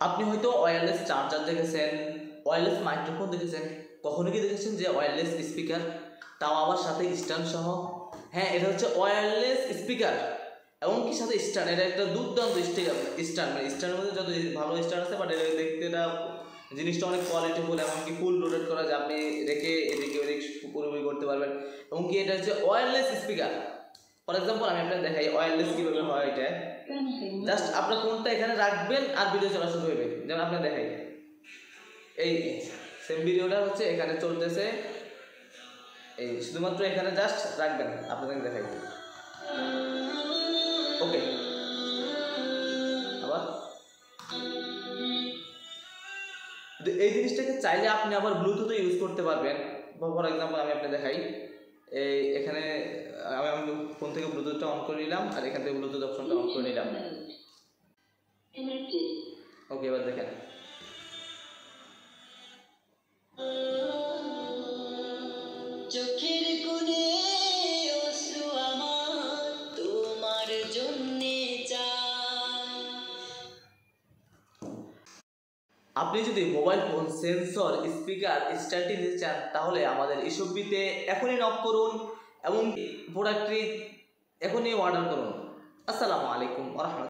আপনি হয়তো wireless charger দেখেছেন, ওয়্যারলেস মাইক্রোফোন দেখেছেন, কখনো কি দেখেছেন যে ওয়্যারলেস স্পিকার, তাও আবার সাথে স্ট্যান্ড সহ? হ্যাঁ, এটা হচ্ছে ওয়্যারলেস স্পিকার এবং কি সাথে স্ট্যান্ড। এটা একটা দুর্দান্ত স্ট্যান্ড, মানে স্ট্যান্ডের মধ্যে যত ভালো স্ট্যান্ড আছে, বাট এটা দেখতে এটা জিনিসটা অনেক কোয়ালিটিফুল, এমনকি ফুল লোডেড করা যায়, আপনি রেখে এদিকে ওদিকে পুরোপুরি করতে পারবেন। এবং কি এটা হচ্ছে ওয়্যারলেস স্পিকার। ফর এক্সাম্পল আমি আপনাকে দেখাই ওয়্যারলেস কীভাবে হয়। এটা জাস্ট আপনার ফোনটা এখানে রাখবেন আর ভিডিও চলা শুরু হবে। যেমন আপনাকে দেখাই, এই সেম ভিডিওটা হচ্ছে এখানে চলতেছে, এই শুধুমাত্র এখানে জাস্ট রাখবেন, আপনাদের দেখাই। ওকে, আবার এই জিনিসটাকে চাইলে আপনি আবার ব্লুটুথে ইউজ করতে পারবেন। ফর এক্সাম্পল আমি আপনাকে দেখাই, এই এখানে আমি ফোন থেকে ব্লুটুথটা অন করে নিলাম আর এখান থেকে ব্লুটুথ অপশনটা অন করে নিলাম। ওকে, এবার দেখেন চোখের কোণে অশ্রু আমার তোমার জন্যে চাই। আপনি যদি মোবাইল ফোন, সেন্সর, স্পিকার, স্ট্যান্ডটি নিতে চান তাহলে আমাদের ইস্যুপিতে এখনই নক করুন এবং প্রোডাক্টটি এখনই অর্ডার করুন। আসসালামু আলাইকুম ওয়া রাহমাতুল্লাহ।